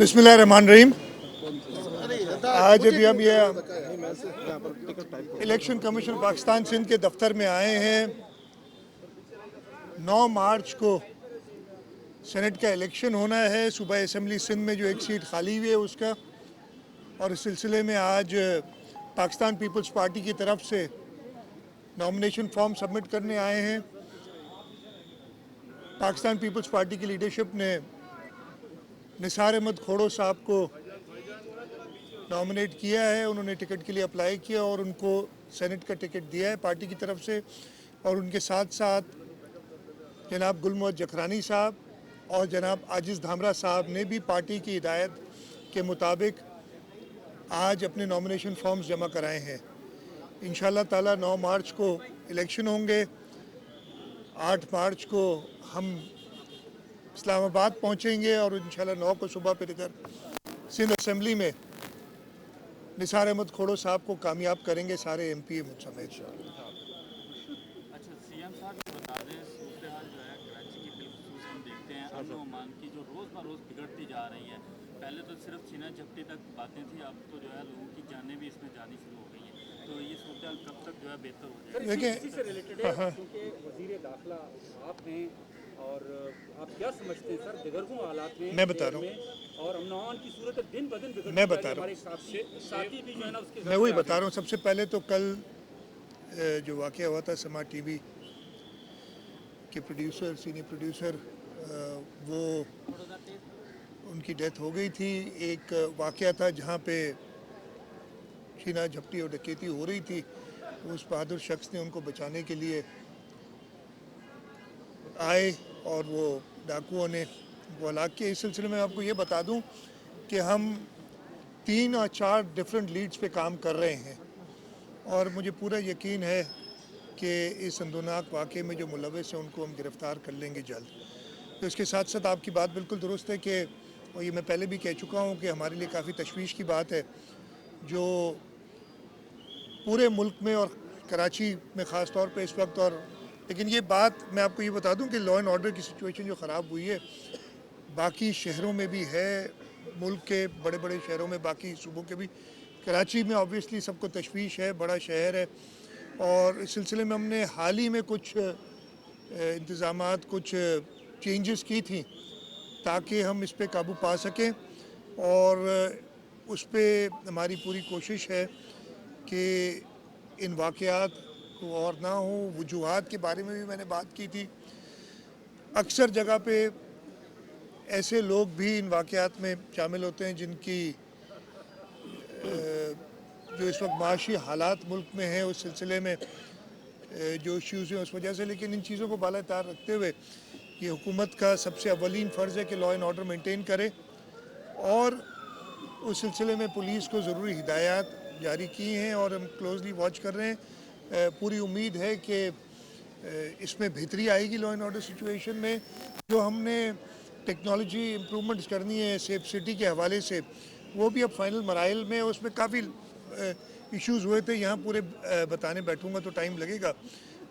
बिस्मिल्लाहिर्रहमानिर्रहीम। आज अभी हम ये इलेक्शन कमीशन पाकिस्तान सिंध के दफ्तर में आए हैं। 9 मार्च को सेनेट का इलेक्शन होना है, सूबाई असम्बली सिंध में जो एक सीट खाली हुई है उसका, और इस सिलसिले में आज पाकिस्तान पीपल्स पार्टी की तरफ से नॉमिनेशन फॉर्म सबमिट करने आए हैं। पाकिस्तान पीपल्स पार्टी की लीडरशिप ने निसार अहमद खोड़ो साहब को नॉमिनेट किया है। उन्होंने टिकट के लिए अप्लाई किया और उनको सेनेट का टिकट दिया है पार्टी की तरफ से। और उनके साथ साथ जनाब गुल मोहम्मद जखरानी साहब और जनाब आजिज़ धामरा साहब ने भी पार्टी की हिदायत के मुताबिक आज अपने नॉमिनेशन फॉर्म्स जमा कराए हैं। इंशाअल्लाह ताला 9 मार्च को इलेक्शन होंगे। 8 मार्च को हम इस्लामाबाद पहुंचेंगे और इंशाअल्लाह 9 को सुबह फिर इधर सिंध असेंबली में निसार अहमद खोड़ो साहब को कामयाब करेंगे, सारे एमपी समेत। अच्छा, सीएम साहब ये बता दें, सूरत हाल जो है कराची की बिलखुसूस हम देखते हैं अमन व अमान की जो रोज़ ब रोज़ बिगड़ती जा रही है। पहले तो सिर्फ छीना झपटी तक बातें थी, अब तो जो है लोगों की जानें भी इसमें जानी शुरू हो गई हैं। तो ये सूरत हाल कब तक जो है बेहतर हो जाएगी? देखिए, इसी से रिलेटेड है क्योंकि वज़ीर दाखिला आप हैं और आप क्या समझते हैं सर दिगरगुम हालात में मैं बता रहा हूँ, और अमन की सूरत दिन ब दिन बिगड़ती मैं जा बता रही है। रहा हूँ, हमारे साथी भी जो है ना उसके मैं वही बता रहा हूँ। सबसे पहले तो कल जो वाक़या हुआ था समा टीवी के प्रोड्यूसर, सीनियर प्रोड्यूसर, वो उनकी डेथ हो गई थी। एक वाक़या था जहाँ पे छीना झपटी और डकैती हो रही थी। उस बहादुर शख्स ने उनको बचाने के लिए आए और वो डाकुओं ने वो हलाक किया। इस सिलसिले में आपको ये बता दूं कि हम 3 और 4 डिफरेंट लीड्स पे काम कर रहे हैं और मुझे पूरा यकीन है कि इस अंदोनाक वाक़े में जो मुलव्विस हैं उनको हम गिरफ़्तार कर लेंगे जल्द। तो इसके साथ साथ आपकी बात बिल्कुल दुरुस्त है कि, और ये मैं पहले भी कह चुका हूँ कि हमारे लिए काफ़ी तशवीश की बात है जो पूरे मुल्क में और कराची में ख़ास तौर पे इस वक्त। और लेकिन ये बात मैं आपको ये बता दूं कि लॉ एंड ऑर्डर की सिचुएशन जो ख़राब हुई है बाकी शहरों में भी है, मुल्क के बड़े बड़े शहरों में, बाकी सूबों के भी। कराची में ऑब्वियसली सबको तशवीश है, बड़ा शहर है, और इस सिलसिले में हमने हाल ही में कुछ इंतज़ामात, कुछ चेंजेस की थी ताकि हम इस पे काबू पा सकें। और उस पर हमारी पूरी कोशिश है कि इन वाक़यात को और ना हो। वजूहात के बारे में भी मैंने बात की थी। अक्सर जगह पे ऐसे लोग भी इन वाक़यात में शामिल होते हैं जिनकी जो इस वक्त माशी हालात मुल्क में हैं उस सिलसिले में जो इश्यूज़ हैं उस वजह से। लेकिन इन चीज़ों को बालातार रखते हुए ये हुकूमत का सबसे अव्वलीन फ़र्ज़ है कि लॉ एंड ऑर्डर मेंटेन करे, और उस सिलसिले में पुलिस को ज़रूरी हिदायत जारी की हैं और हम क्लोजली वॉच कर रहे हैं। पूरी उम्मीद है कि इसमें बेहतरी आएगी लॉ एंड ऑर्डर सिचुएशन में। जो हमने टेक्नोलॉजी इम्प्रूवमेंट्स करनी है सेफ सिटी के हवाले से, वो भी अब फाइनल मराइल में। उसमें काफ़ी इश्यूज़ हुए थे, यहाँ पूरे बताने बैठूँगा तो टाइम लगेगा।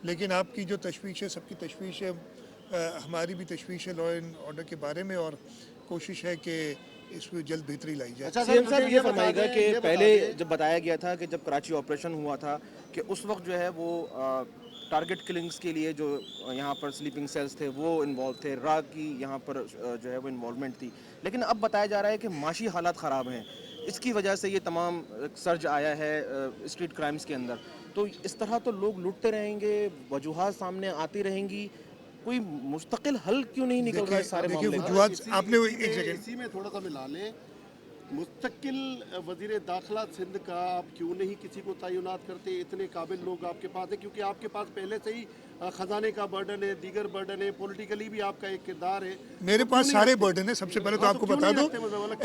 लेकिन आपकी जो तशवीश है, सबकी तशवीश है, हमारी भी तशवीश है लॉ एंड ऑर्डर के बारे में, और कोशिश है कि इसमें जल्द बेहतरी लाई जाए। अच्छा सीएम साहब, ये फरमाइएगा कि पहले जब बताया गया था कि जब कराची ऑपरेशन हुआ था कि उस वक्त जो है वो टारगेट किलिंग्स के लिए जो यहाँ पर स्लीपिंग सेल्स थे वो इन्वॉल्व थे, राग की यहाँ पर जो है वो इन्वॉल्वमेंट थी। लेकिन अब बताया जा रहा है कि माशी हालात ख़राब हैं, इसकी वजह से ये तमाम सर्ज आया है स्ट्रीट क्राइम्स के अंदर। तो इस तरह तो लोग लूटते रहेंगे, वजूहात सामने आती रहेंगी, कोई मुस्तकिल हल क्यों नहीं निकल रहा है सारे मामले का? वजूहात आपने एक सेकंड इसी में थोड़ा सा मिला लें, मुस्तकिल वज़ीर दाखिला सिंध का आप क्यों नहीं किसी को तैनात करते? इतने काबिल लोग आपके पास हैं, क्योंकि आपके पास पहले से ही ख़जाने का बर्डन है, दीगर बर्डन है, पॉलिटिकली भी आपका एक किरदार है। मेरे पास सारे बर्डन है। सबसे पहले तो आपको बता दूं,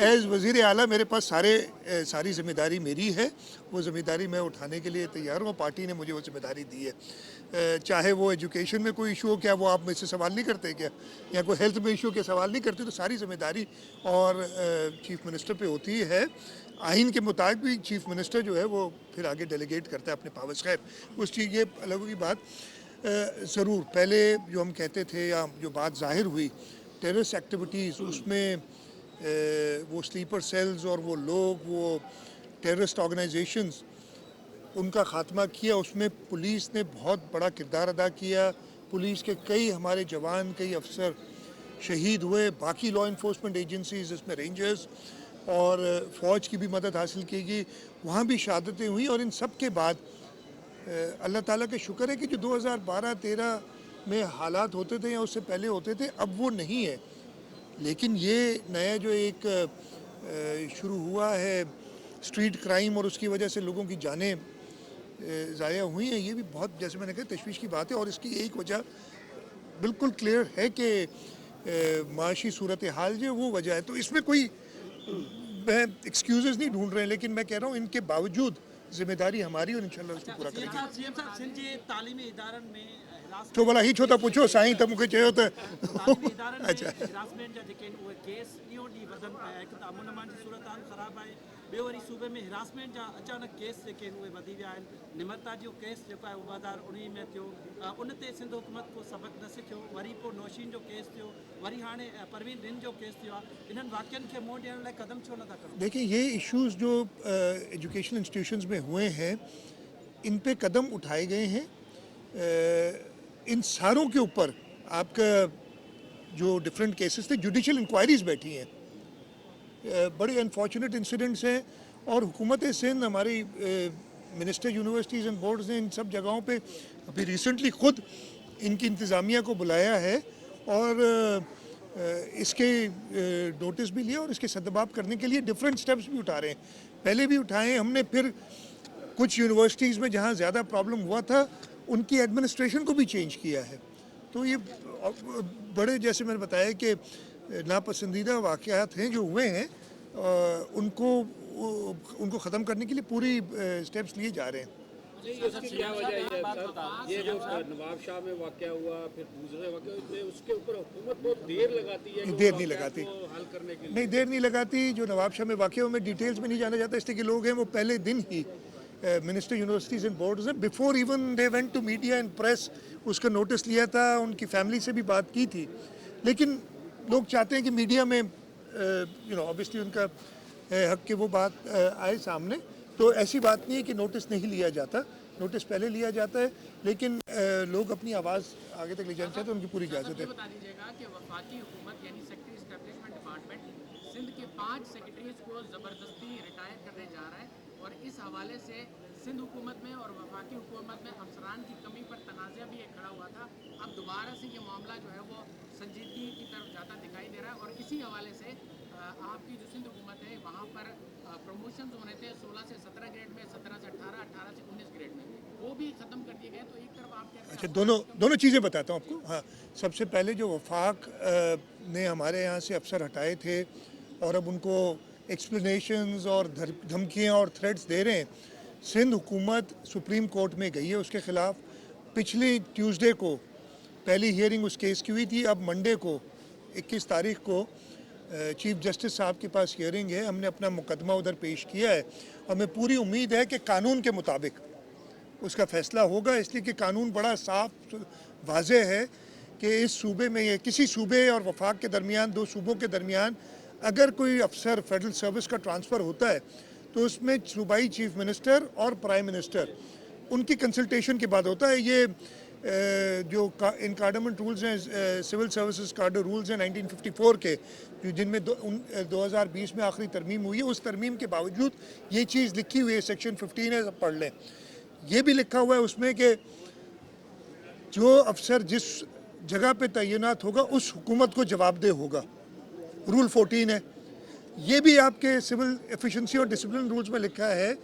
एज़ वज़ीर आला मेरे पास सारी जिम्मेदारी मेरी है। वो जिम्मेदारी मैं उठाने के लिए तैयार हूँ। पार्टी ने मुझे वो जिम्मेदारी दी है। चाहे वो एजुकेशन में कोई इशू हो, क्या वो आप मुझसे सवाल नहीं करते क्या? या कोई हेल्थ में इशू के सवाल नहीं करते? तो सारी जिम्मेदारी और चीफ मिनिस्टर पे होती है। आइन के मुताबिक भी चीफ मिनिस्टर जो है वो फिर आगे डेलीगेट करता है अपने पावर्स। खैर उस चीज़ ये अलग की बात। ज़रूर पहले जो हम कहते थे या जो बात जाहिर हुई टेररिस्ट एक्टिविटीज़, उसमें वो स्लीपर सेल्स और वो लोग, वो टेररिस्ट ऑर्गेनाइजेशंस, उनका ख़ात्मा किया। उसमें पुलिस ने बहुत बड़ा किरदार अदा किया। पुलिस के कई हमारे जवान, कई अफसर शहीद हुए। बाकी लॉ इन्फोर्समेंट एजेंसीज, इसमें रेंजर्स और फ़ौज की भी मदद हासिल की गई, वहाँ भी शहादतें हुई। और इन सब के बाद अल्लाह ताला का शुक्र है कि जो 2012-13 में हालात होते थे या उससे पहले होते थे, अब वो नहीं है। लेकिन ये नया जो एक शुरू हुआ है स्ट्रीट क्राइम, और उसकी वजह से लोगों की जानें ज़ाया हुई हैं, ये भी बहुत, जैसे मैंने कहा, तशवीश की बात है। और इसकी एक वजह बिल्कुल क्लियर है कि माशी सूरत हाल जो वो वजह है। तो इसमें कोई मैं एक्सक्यूज़ेस नहीं ढूंढ रहे हैं, लेकिन मैं कह रहा हूँ इनके बावजूद जिम्मेदारी हमारी, और इंशाल्लाह उसको पूरा करेंगे। सीएम साहब सिंध जे तालीमी इदारनि में तो भला ही छो था पुछो साईं, त मूंखे चयो त तालीमी इदारनि में अच्छा। हिरासमेंट जा जेके आहिनि उहे केस ॾींहों ॾींहुं वधनि पिया। हिकु त अमन अमान जी सूरत हाल ख़राबु आहे, ॿियो वरी सूबे में हिरासमेंट जा अचानक केस जेके आहिनि उहे वधी विया आहिनि। निमरता जो केस जेको आहे 2019 में थियो, उन ते सिंध हुकूमत को सबक़ न सिखियो। वरी पोइ नौशीन जो केस थियो, वरी हाणे परवीन रिन जो केस थियो आहे। इन्हनि वाक़ियनि खे मोड़ ॾियण लाइ कदम छो नथा करो? देखिए, ये इश्यूज जो एजुकेशन इंस्टीट्यूशंस में हुए हैं, इन पे कदम उठाए गए हैं। इन सारों के ऊपर आपका जो डिफरेंट केसेस थे, जुडिशल इंक्वायरीज बैठी हैं। बड़े अनफॉर्चुनेट इंसिडेंट्स हैं, और हुकूमत सिंध, हमारी मिनिस्टर यूनिवर्सिटीज़ एंड बोर्ड्स ने इन सब जगहों पे अभी रिसेंटली ख़ुद इनकी इंतज़ामिया को बुलाया है, और इसके नोटिस भी लिया, और इसके सदबाब करने के लिए डिफरेंट स्टेप्स भी उठा रहे हैं। पहले भी उठाए हमने, फिर कुछ यूनिवर्सिटीज़ में जहाँ ज़्यादा प्रॉब्लम हुआ था, उनकी एडमिनिस्ट्रेशन को भी चेंज किया है। तो ये बड़े, जैसे मैंने बताया कि नापसंदीदा वाक़यात हैं जो हुए हैं, उनको ख़त्म करने के लिए पूरी स्टेप्स लिए जा रहे हैं। क्या वजह है सर, ये जो नवाब शाह में वाक़या हुआ, फिर दूसरे वाक़े, उसके ऊपर हुकूमत बहुत देर लगाती है? देर नहीं लगाती, हल करने के लिए नहीं, देर नहीं लगाती। जो नवाब शाह में वाक़या में डिटेल्स में नहीं जाना जाता, इसलिए कि लोग हैं वो पहले दिन ही मिनिस्टर यूनिवर्सिटीज़ एंड बोर्ड्स ने, before even they went to media and press, उसका नोटिस लिया था। उनकी फैमिली से भी बात की थी। लेकिन लोग चाहते हैं कि मीडिया में ऑब्वियसली उनका हक कि वो बात आए सामने। तो ऐसी बात नहीं है कि नोटिस नहीं लिया जाता, नोटिस पहले लिया जाता है। लेकिन लोग अपनी आवाज़ आगे तक ले जाना चाहते हैं, उनकी पूरी इजाज़त है। बता दीजिएगा कि वफाकी हुकूमत यानी सेक्रेटरी एस्टेब्लिशमेंट डिपार्टमेंट सिंध के 5 सेक्रेटरीज को ज़बरदस्ती रिटायर करने जा रहा है, और इस हवाले से सिंध हुकूमत में और वफाकी हुकूमत में अफसरान की कमी पर तनाज़ा भी एक खड़ा हुआ था। अब दोबारा से ये मामला जो है वो संजीदगी की तरफ जाता दिखाई दे रहा है, और इसी हवाले से आपकी जो सिंध हुकूमत है, वहाँ पर प्रमोशन होने थे 16 से 17 ग्रेड में, 17 से 18, 18 से 19 ग्रेड में, वो भी ख़त्म कर दिए गए। तो एक तरफ आप कहते हैं, अच्छा, दोनों चीज़ें बताता हूँ आपको। हाँ, सबसे पहले जो वफाक ने हमारे यहाँ से अफसर हटाए थे, और अब उनको एक्सप्लेनेशंस और धमकियाँ और थ्रेट्स दे रहे हैं। सिंध हुकूमत सुप्रीम कोर्ट में गई है उसके ख़िलाफ़। पिछली ट्यूसडे को पहली हियरिंग उस केस की हुई थी। अब मंडे को 21 तारीख को चीफ जस्टिस साहब के पास हियरिंग है। हमने अपना मुकदमा उधर पेश किया है, और हमें पूरी उम्मीद है कि कानून के मुताबिक उसका फ़ैसला होगा। इसलिए कि कानून बड़ा साफ वाज़े है कि इस सूबे में, या किसी सूबे और वफाक के दरमियान, दो सूबों के दरमियान अगर कोई अफसर फेडरल सर्विस का ट्रांसफ़र होता है, तो उसमें सूबाई चीफ मिनिस्टर और प्राइम मिनिस्टर उनकी कंसल्टेशन के बाद होता है। ये जो इनकार्डमेंट रूल्स हैं, सिविल सर्विसेज कार्डर रूल्स हैं 1954 के, जो जिनमें 2020 में आखिरी तरमीम हुई है, उस तरमीम के बावजूद ये चीज़ लिखी हुई है, सेक्शन 15 है, पढ़ लें। ये भी लिखा हुआ है उसमें कि जो अफसर जिस जगह पे तैनात होगा उस हुकूमत को जवाबदेह होगा। रूल 14 है। ये भी आपके सिविल एफिशिएंसी और डिसिप्लिन रूल्स में लिखा है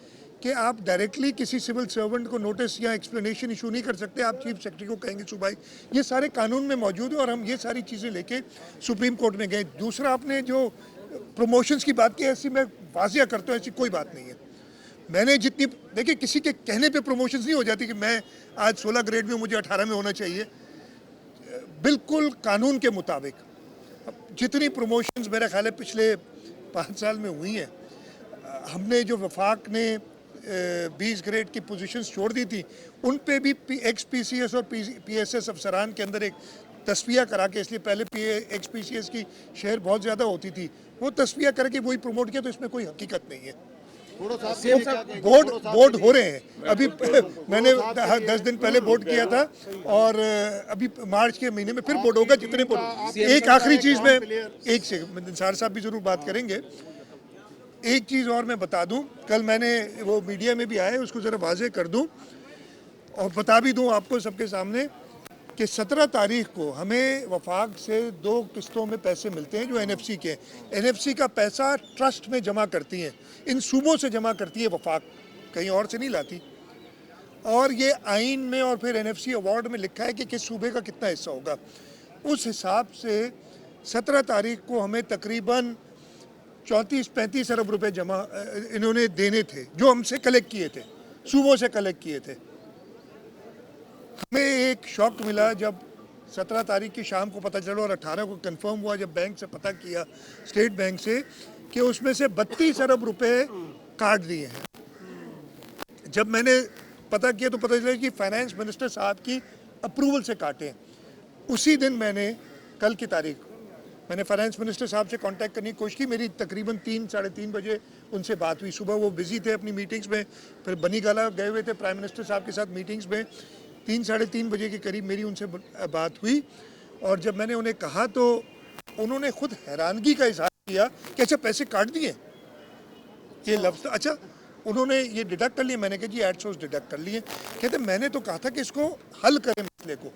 कि आप डायरेक्टली किसी सिविल सर्वेंट को नोटिस या एक्सप्लेनेशन इशू नहीं कर सकते, आप चीफ सेक्रेटरी को कहेंगे सूबाई। ये सारे कानून में मौजूद है, और हम ये सारी चीज़ें लेके सुप्रीम कोर्ट में गए। दूसरा, आपने जो प्रमोशंस की बात की, ऐसी मैं वाजिया करता हूँ, ऐसी कोई बात नहीं है। मैंने जितनी, देखिए, किसी के कहने पे प्रमोशंस नहीं हो जाती कि मैं आज 16 ग्रेड में, मुझे 18 में होना चाहिए। बिल्कुल कानून के मुताबिक जितनी प्रमोशंस मेरा ख्याल है पिछले 5 साल में हुई हैं, हमने जो वफाक ने 20 ग्रेड की पोजीशंस छोड़ दी थी, उन पे भी एक्स PCS और PSS अफसरान के अंदर एक तस्फिया करा के, इसलिए पहले XPCS की शेयर बहुत ज़्यादा होती थी, वो तस्फिया करके वही प्रमोट किया, तो इसमें कोई हकीकत नहीं है। बोर्ड हो रहे हैं अभी मैंने 10 दिन पहले बोर्ड किया था और अभी मार्च के महीने में फिर बोर्ड होगा। जितने बोर्ड, एक आखिरी चीज़ में एक से निसार साहब भी ज़रूर बात करेंगे। एक चीज़ और मैं बता दूं, कल मैंने वो मीडिया में भी आया है, उसको ज़रा वाजे कर दूं और बता भी दूं आपको सबके सामने कि 17 तारीख को हमें वफाक से 2 किस्तों में पैसे मिलते हैं जो NFC के। NFC का पैसा ट्रस्ट में जमा करती हैं, इन सूबों से जमा करती है वफाक, कहीं और से नहीं लाती। और ये आइन में और फिर NFC अवार्ड में लिखा है कि किस सूबे का कितना हिस्सा होगा। उस हिसाब से 17 तारीख को हमें तकरीबन 34-35 अरब रुपए जमा इन्होंने देने थे, जो हमसे कलेक्ट किए थे, सूबों से कलेक्ट किए थे। हमें एक शॉक मिला जब 17 तारीख की शाम को पता चला और 18 को कंफर्म हुआ जब बैंक से पता किया, स्टेट बैंक से, कि उसमें से 32 अरब रुपए काट दिए हैं। जब मैंने पता किया तो पता चला कि फाइनेंस मिनिस्टर साहब की अप्रूवल से काटे हैं। उसी दिन मैंने, कल की तारीख, मैंने फाइनेंस मिनिस्टर साहब से कांटेक्ट करने की कोशिश की। मेरी तकरीबन 3-3:30 बजे उनसे बात हुई। सुबह वो बिजी थे अपनी मीटिंग्स में, फिर बनीगाला गए हुए थे प्राइम मिनिस्टर साहब के साथ मीटिंग्स में। 3-3:30 बजे के करीब मेरी उनसे बात हुई और जब मैंने उन्हें कहा तो उन्होंने खुद हैरानगी का इजहार किया कि अच्छा पैसे काट दिए, ये लफ्ज़, अच्छा उन्होंने ये डिडक्ट कर लिए। मैंने कहा जी एड सोर्स डिडक्ट कर लिए। कहते मैंने तो कहा था कि इसको हल करें मसले को,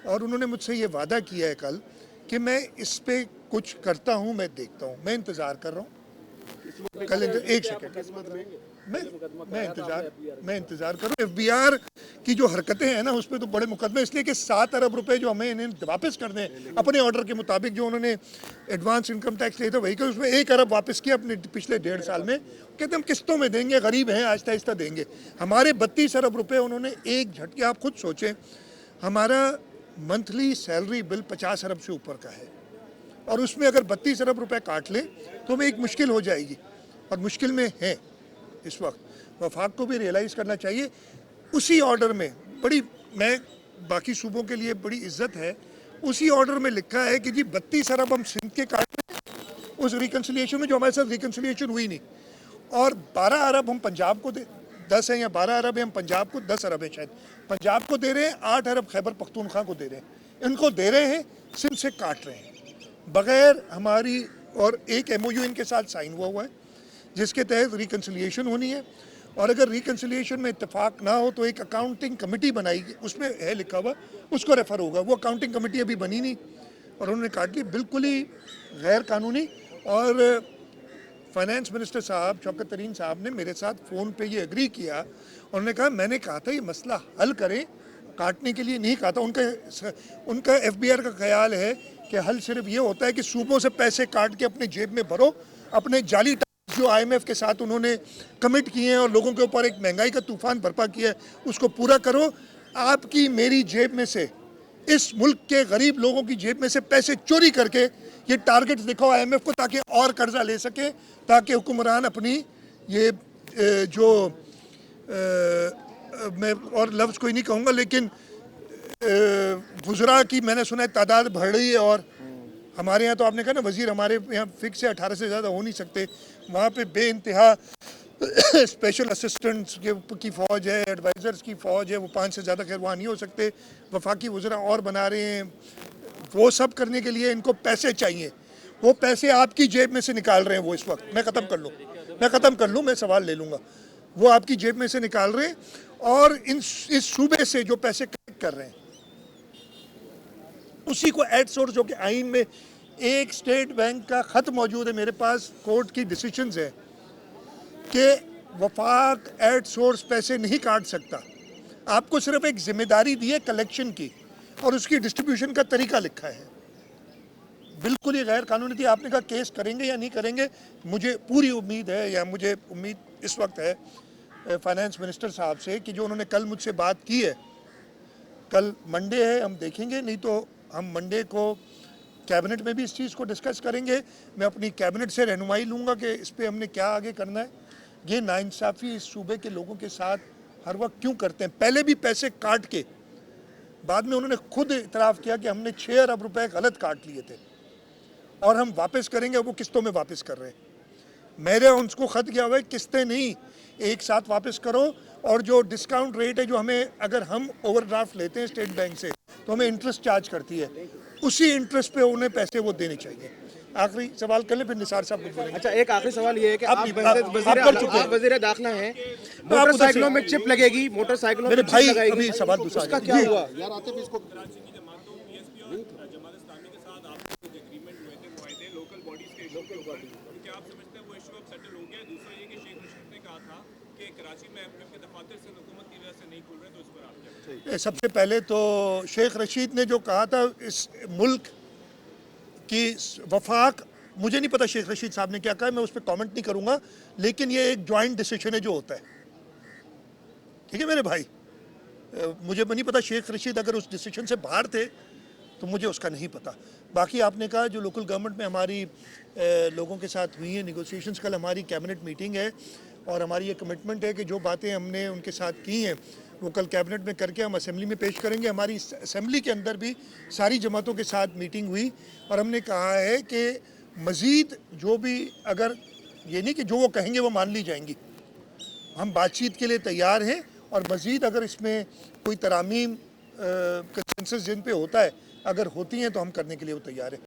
और उन्होंने मुझसे ये वादा किया है कल कि मैं इस पे कुछ करता हूँ, मैं देखता हूँ, मैं इंतज़ार कर रहा हूँ। कल एक सेकेंड, मैं इंतज़ार कर रहा हूँ। FBR की जो हरकतें हैं ना, उस पर तो बड़े मुकदमे, इसलिए कि 7 अरब रुपए जो हमें इन्हें वापस कर दें अपने ऑर्डर के मुताबिक, जो उन्होंने एडवांस इनकम टैक्स लिया था व्हीकल, उसमें 1 अरब वापस किया अपने पिछले 1.5 साल में। कहते हम किस्तों में देंगे, गरीब हैं, आहिस्ता आहिस्ता देंगे। हमारे 32 अरब रुपये उन्होंने एक झटके, आप खुद सोचें, हमारा मंथली सैलरी बिल 50 अरब से ऊपर का है और उसमें अगर 32 अरब रुपए काट लें तो हमें एक मुश्किल हो जाएगी, और मुश्किल में है इस वक्त। वफाक को भी रियलाइज़ करना चाहिए। उसी ऑर्डर में बड़ी, मैं बाकी सूबों के लिए बड़ी इज्जत है, उसी ऑर्डर में लिखा है कि जी 32 अरब हम सिंध के काट रहे हैं उस रिकन्सिलिएशन में, जो हमारे साथ रिकन्सिलिएशन हुई नहीं, और 12 अरब हम पंजाब को दे, 10 है या 12 अरब है हम पंजाब को, 10 अरब है शायद पंजाब को दे रहे हैं, 8 अरब खैबर पख्तूनख्वा को दे रहे हैं, इनको दे रहे हैं, सिंध से काट रहे हैं बगैर हमारी। और एक MOU इनके साथ साइन हुआ है जिसके तहत रिकन्सिलिएशन होनी है, और अगर रिकन्सिलिएशन में इत्तेफाक ना हो तो एक अकाउंटिंग कमेटी बनाएगी, उसमें है लिखा हुआ, उसको रेफ़र होगा। वो अकाउंटिंग कमेटी अभी बनी नहीं और उन्होंने काट ली, बिल्कुल ही गैर कानूनी। और फाइनेंस मिनिस्टर साहब शौकत तरीन साहब ने मेरे साथ फ़ोन पे ये एग्री किया, उन्होंने कहा मैंने कहा था ये मसला हल करें, काटने के लिए नहीं कहा था। उनका FBR का ख्याल है कि हल सिर्फ ये होता है कि सूबों से पैसे काट के अपने जेब में भरो, अपने जाली जो IMF के साथ उन्होंने कमिट किए हैं और लोगों के ऊपर एक महंगाई का तूफान बर्पा किया है, उसको पूरा करो। आपकी मेरी जेब में से, इस मुल्क के गरीब लोगों की जेब में से पैसे चोरी करके ये टारगेट्स दिखाओ IMF को, ताकि और कर्जा ले सके, ताकि हुक्मरान अपनी ये जो मैं और लफ्ज़ कोई नहीं कहूँगा, लेकिन गुजरा की मैंने सुना है तादाद बढ़ रही है। और हमारे यहाँ तो आपने कहा ना वज़ीर, हमारे यहाँ फिक्स है 18 से ज़्यादा हो नहीं सकते, वहाँ पे बेइंतहा स्पेशल असिस्टेंट्स की फ़ौज है, एडवाइज़र्स की फ़ौज है, वो 5 से ज़्यादा खैर वहाँ नहीं हो सकते, वफाकी वज़रा और बना रहे हैं। वो सब करने के लिए इनको पैसे चाहिए, वो पैसे आपकी जेब में से निकाल रहे हैं वो इस वक्त। मैं ख़त्म कर लूँ, मैं सवाल ले लूँगा। वो आपकी जेब में से निकाल रहे हैं और इस सूबे से जो पैसे कलेक्ट कर रहे हैं उसी को एड सोर्स, जो कि आइन में एक स्टेट बैंक का ख़त मौजूद है, मेरे पास कोर्ट की डिसीजंस है कि वफाक एड सोर्स पैसे नहीं काट सकता। आपको सिर्फ एक जिम्मेदारी दी है कलेक्शन की और उसकी डिस्ट्रीब्यूशन का तरीका लिखा है। बिल्कुल ही गैर कानूनी थी। आपने कहा केस करेंगे या नहीं करेंगे, मुझे पूरी उम्मीद है, या मुझे उम्मीद इस वक्त है फाइनेंस मिनिस्टर साहब से कि जो उन्होंने कल मुझसे बात की है, कल मंडे है, हम देखेंगे, नहीं तो हम मंडे को कैबिनेट में भी इस चीज़ को डिस्कस करेंगे। मैं अपनी कैबिनेट से रहनुमाई लूँगा कि इस पर हमने क्या आगे करना है। ये नाइंसाफ़ी इस सूबे के लोगों के साथ हर वक्त क्यों करते हैं? पहले भी पैसे काट के बाद में उन्होंने खुद इतराफ़ किया कि हमने 6 अरब रुपए गलत काट लिए थे और हम वापस करेंगे, वो किस्तों में वापस कर रहे हैं। मेरे उनको ख़त किया हुआ है, किस्तें नहीं, एक साथ वापस करो। और जो डिस्काउंट रेट है जो हमें, अगर हम ओवरड्राफ्ट लेते हैं स्टेट बैंक से तो हमें इंटरेस्ट चार्ज करती है, उसी इंटरेस्ट पे उन्हें पैसे वो देने चाहिए। आखिरी सवाल कर ले, फिर निसार साहब कुछ बोलेंगे। अच्छा, एक आखिरी सवाल ये है कि आप कर चुके हैं। वज़ीर दाखिला है, मोटरसाइकिलों में चिप लगेगी, मोटरसाइकिलों में मेरे चिप भाई लगाएगी, अभी सवाल दूसरा उसका जी। क्या हुआ? यार आते भी इसको सबसे पहले तो शेख रशीद ने जो कहा था, इस मुल्क की वफाक, मुझे नहीं पता शेख रशीद साहब ने क्या कहा, मैं उस पर कमेंट नहीं करूंगा, लेकिन ये एक जॉइंट डिसीजन है जो होता है, ठीक है मेरे भाई। मुझे नहीं पता शेख रशीद अगर उस डिसीजन से बाहर थे तो मुझे उसका नहीं पता। बाकी आपने कहा जो लोकल गवर्नमेंट में हमारी लोगों के साथ हुई है निगोशिएशंस, कल हमारी कैबिनेट मीटिंग है और हमारी ये कमिटमेंट है कि जो बातें हमने उनके साथ की हैं वो कल कैबिनेट में करके हम असेंबली में पेश करेंगे। हमारी असेंबली के अंदर भी सारी जमातों के साथ मीटिंग हुई और हमने कहा है कि मज़ीद जो भी, अगर ये नहीं कि जो वो कहेंगे वो मान ली जाएंगी, हम बातचीत के लिए तैयार हैं और मज़ीद अगर इसमें कोई तरामीम कंसेंसस जिन पे होता है, अगर होती हैं तो हम करने के लिए वो तैयार हैं।